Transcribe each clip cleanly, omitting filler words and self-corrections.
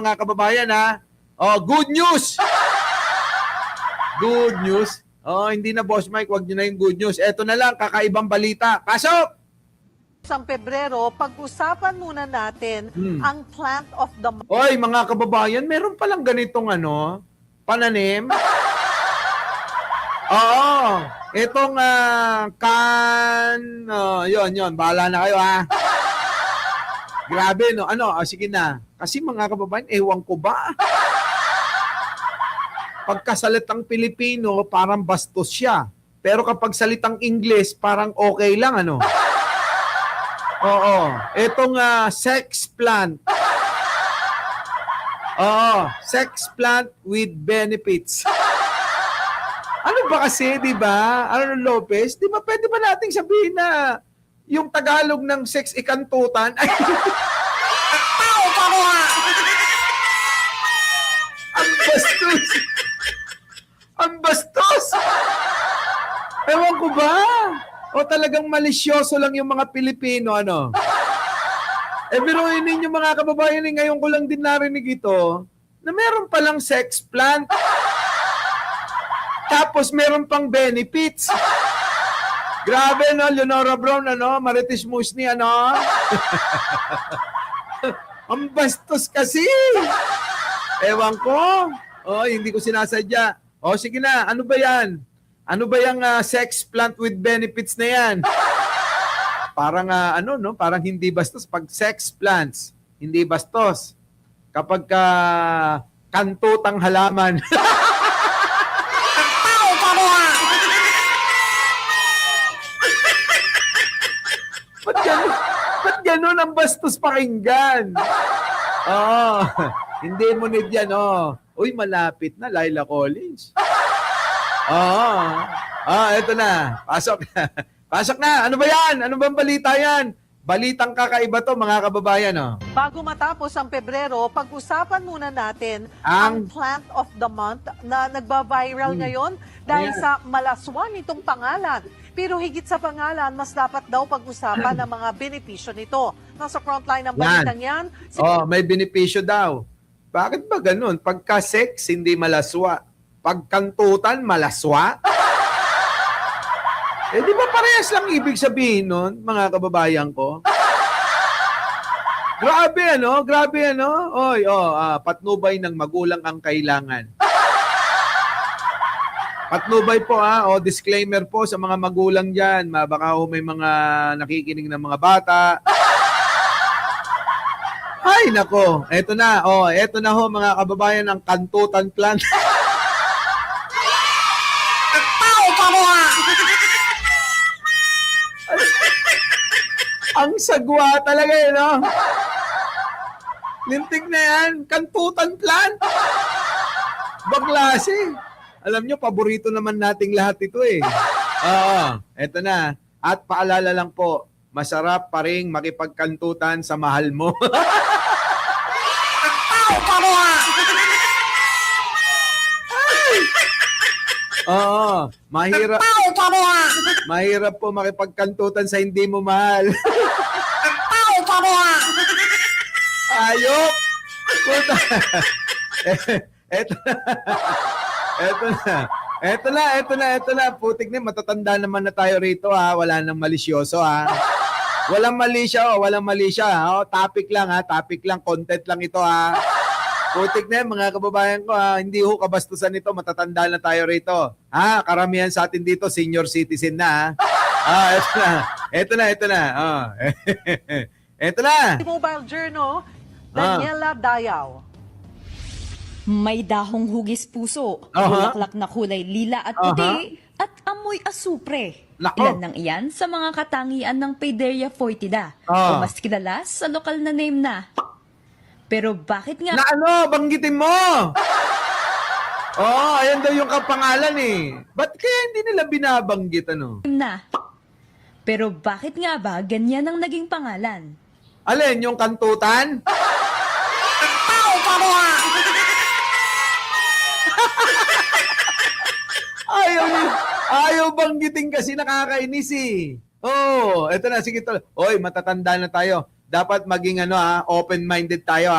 mga kababayan ha. Oh, good news! Good news. Oh, hindi na Boss Mike, wag niyo na yung good news. Eto na lang, kakaibang balita. Pasok! Sa Pebrero, pag-usapan muna natin ang plant of the month. Oy, mga kababayan, meron palang ganitong pananim. Oo, itong yon, bahala na kayo ha. Grabe no, sige na. Kasi mga kababayan, ewan ko ba? Pagkasalitang Pilipino, parang bastos siya. Pero kapag salitang English, parang okay lang Oo, itong sex plant. Oo, sex plant with benefits. Ano ba kasi, di ba? Lopez, di ba pwede ba nating sabihin na yung Tagalog ng sex ikantutan ay ang bastos. Ang bastos. Ewan ko ba? O talagang malisyoso lang yung mga Pilipino, biruin ninyo mga kababayan, ngayon ko lang din narinig ito, na meron palang sex plant. Tapos meron pang benefits. Grabe, Leonora Brown, Marites Musni, Ang bastos kasi. Ewan ko. Hindi ko sinasadya. Sige na, ano ba yan? Ano ba yung sex plant with benefits na yan? Parang parang hindi bastos pag sex plants, hindi bastos. Kapag kantutang halaman. Ba't ganun ang bastos pakinggan? Hindi mo need yan, Uy, malapit na, Laila Collins. Ito na. Pasok na. Pasok na. Ano ba yan? Ano bang balita yan? Balitang kakaiba to, mga kababayan, Bago matapos ang Pebrero, pag-usapan muna natin ang plant of the month na nagba-viral ngayon dahil sa malaswan nitong pangalan. Pero higit sa pangalan, mas dapat daw pag-usapan ang mga benepisyo nito. Nasa frontline ng balitang yan. May benepisyo daw. Bakit ba ganun? Pagka-sex, hindi malaswa. Pagkantutan, malaswa? Di ba parehas lang ibig sabihin nun, mga kababayan ko? Grabe, Grabe, Oy, patnubay ng magulang ang kailangan. Patnubay po, disclaimer po sa mga magulang dyan. Baka may mga nakikinig ng mga bata. Ay, nako. Eto na, eto na ho, mga kababayan, ang kantutan plant. Ang sagwa talaga Lintik na yan. Kantutan plant. Baglase. Alam nyo, paborito naman nating lahat ito eto na. At paalala lang po, masarap pa rin makipagkantutan sa mahal mo. Mahirap. Mahirap po makipagkantutan sa hindi mo mahal. Ayop! Eto na. Putik na, matatanda naman na tayo rito Wala nang malisyoso Walang mali siya Topic lang, content lang ito Putik na mga kababayan ko hindi ho kabastusan ito, matatanda na tayo rito. Karamihan sa atin dito senior citizen na Eto na. Eto na. Mobile Journal, Daniela Dayaw. May dahong hugis puso, bulaklak na kulay lila at puti, at amoy asupre. Nako. Ilan ng iyan sa mga katangian ng Paideria foetida, o mas kilala sa lokal na name na. Pero bakit nga... Banggitin mo! Ayan daw yung kapangalan Ba't kaya hindi nila binabanggit Na. Pero bakit nga ba ganyan ang naging pangalan? Alin, yung kantutan? Ayaw banggitin kasi nakakainis eto na, sige to. Oy, matatanda na tayo. Dapat maging open-minded tayo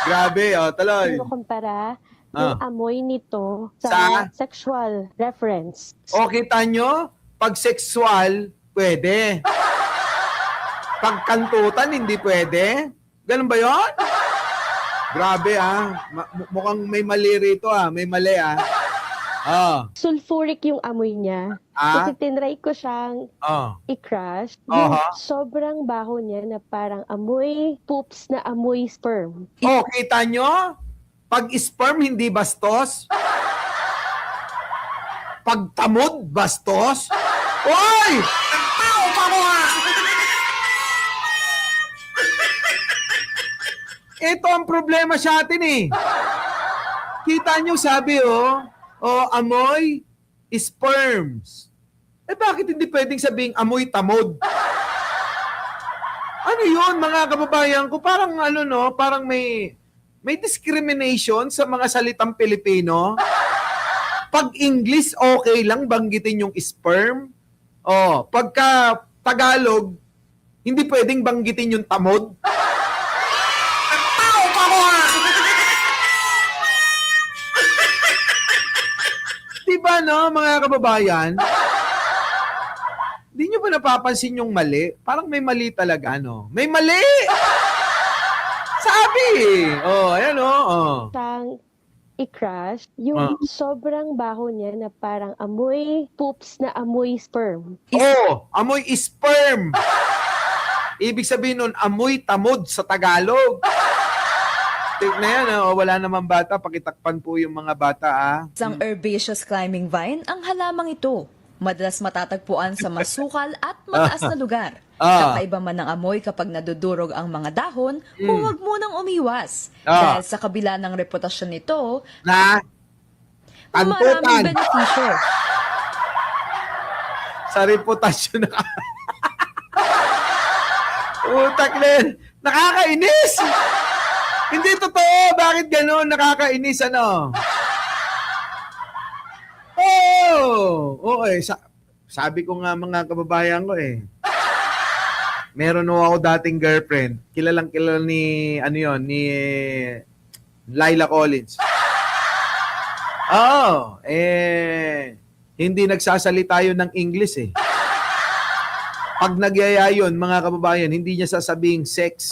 Grabe, tuloy. Kinukumpara Ah. yung amoy nito Sa? sa sexual reference. O, kita nyo? Pag sexual, pwede. Pag kantutan, hindi pwede. Ganun ba yun? Grabe, mukhang may mali rito, May mali, Sulfuric yung amoy niya. Kasi tinry ko siyang i-crush. Yung Aha. sobrang baho niya na parang amoy poops na amoy sperm. Oh, kita nyo? Pag sperm, hindi bastos. Pag tamod, bastos. Oy! Ito ang problema sa atin eh. Kita nyo, sabi amoy sperms. Bakit hindi pwedeng sabing amoy tamod? Ano yun, mga kababayan ko? Parang parang may discrimination sa mga salitang Pilipino. Pag English, okay lang banggitin yung sperm. Pagka Tagalog, hindi pwedeng banggitin yung tamod. Diba, mga kababayan? Di nyo ba napapansin yung mali? Parang may mali talaga, May mali! Sabi! Ayan, Siyang i-crush, yung sobrang baho niya na parang amoy poops na amoy sperm. Amoy sperm! Ibig sabihin nun, amoy tamod sa Tagalog. Tignan yan, wala namang bata. Pakitakpan po yung mga bata, Isang herbaceous climbing vine ang halamang ito. Madalas matatagpuan sa masukal at mataas na lugar. Kakaiba man ng amoy kapag nadudurog ang mga dahon, huwag munang umiwas. Dahil sa kabila ng reputasyon nito, maraming Kantutan! benepisyo. Sa reputasyon na Utak Len! Nakakainis! Hindi totoo! Bakit gano'n? Nakakainis, Okay. Sabi ko nga mga kababayan ko meron ako dating girlfriend. Kilalang ni, ni Laila Collins. Hindi nagsasalita yun ng English Pag nagyaya yun, mga kababayan, hindi niya sasabing sex.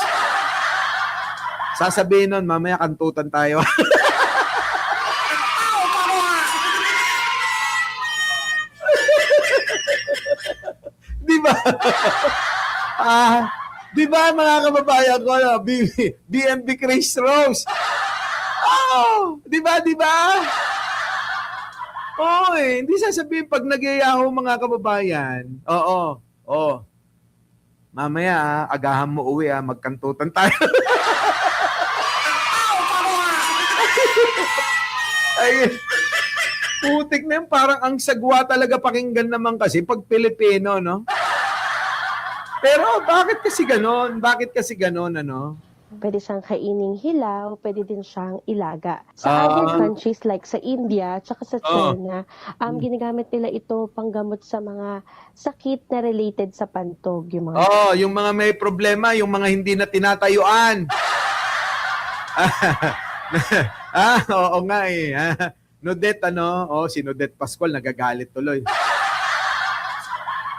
Sasabihin nun, mamaya kantutan tayo. Di ba? Di ba mga kababayan ko, BMB Chris Rose? Di ba? Hindi sasabihin pag nagyayaho mga kababayan. Mamaya, agahan mo uwi, magkantutan tayo. Ay, putik na yun. Parang ang sagwa talaga pakinggan naman kasi pag Pilipino, Pero bakit kasi ganon? Pwede siyang kaining hilaw, pwede din siyang ilaga. Sa other countries like sa India, tsaka sa China, ginagamit nila ito panggamot sa mga sakit na related sa pantog. Yung mga may problema, yung mga hindi na tinatayuan. Oo nga Nodet, si Nodet Pascual nagagalit tuloy.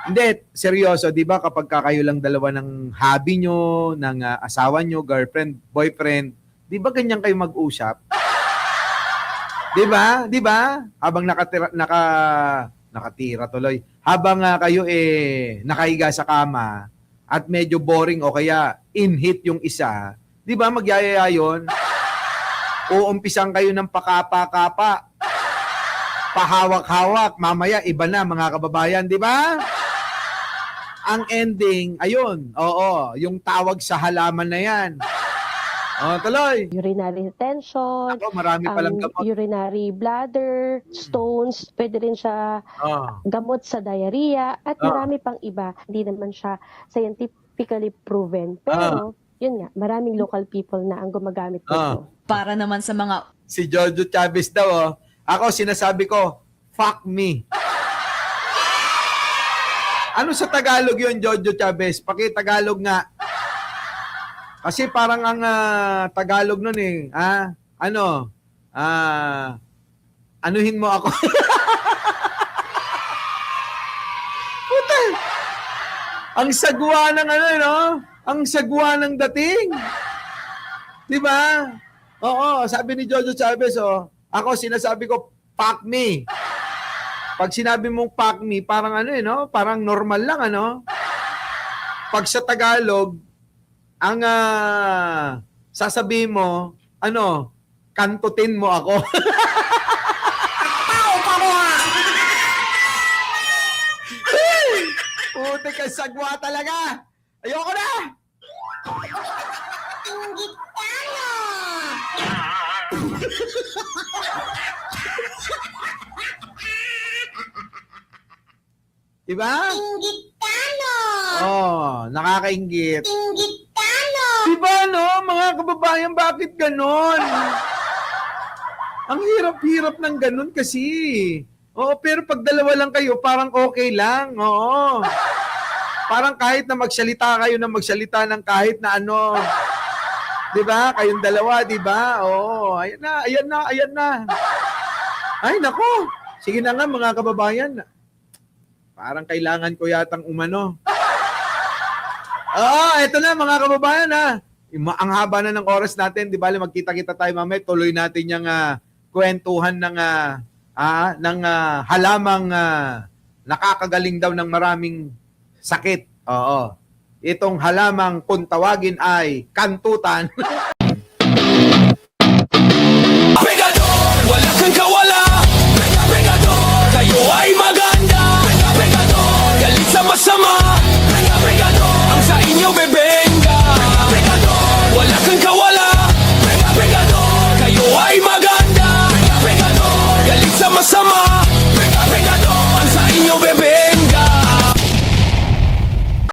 Hindi, seryoso, di ba kapag kayo lang dalawa ng hobby nyo, ng asawa nyo, girlfriend, boyfriend, di ba ganyan kayo mag-usap? Di ba? Habang nakatira tuloy. Habang kayo nakahiga sa kama at medyo boring o kaya in-hit yung isa, di ba magyayaya yun? Uumpisan kayo ng pakapa-kapa, pahawak-hawak, mamaya iba na mga kababayan, di ba? Ang ending, ayun, yung tawag sa halaman na yan. Tuloy. Urinary retention, Marami palang gamot. urinary bladder, stones, pwede rin siya gamot sa diarrhea, at marami pang iba. Hindi naman siya scientifically proven. Pero, yun nga, maraming local people na ang gumagamit nito. Para naman sa mga Si Jojo Chavez daw, Ako, sinasabi ko, fuck me. Ano sa Tagalog yun, Jojo Chavez? Paki-Tagalog nga. Kasi parang ang Tagalog nun eh. Ano? Anuhin mo ako. Puta! Ang sagwa ng ano, no? Ang sagwa ng dating. Di ba? Oo, sabi ni Jojo Chavez, ako sinasabi ko, fuck me. Pag sinabi mong fuck me, parang ano no? Parang normal lang, ano? Pag sa Tagalog, ang sasabihin mo, ano, kantutin mo ako. Puti ka sagwa talaga. Ayoko na. Diba? Inggitano! Nakakainggit. Inggitano! Diba, no? Mga kababayan, bakit ganon? Ang hirap-hirap ng ganon kasi. Oo, pero pag dalawa lang kayo, parang okay lang. Oo. Parang kahit na magsalita kayo ng magsalita ng kahit na ano. Diba? Kayong dalawa, diba? Oo. Ayan na, ayan na, ayan na. Ay, nako. Sige na nga, mga kababayan. Parang kailangan ko yatang umano. Eto na mga kababayan Ang haba na ng oras natin, di ba? Magkita-kita tayo mamaya, tuloy natin yung kwentuhan ng halamang nakakagaling daw ng maraming sakit. Oo. Itong halamang kung tawagin ay kantutan.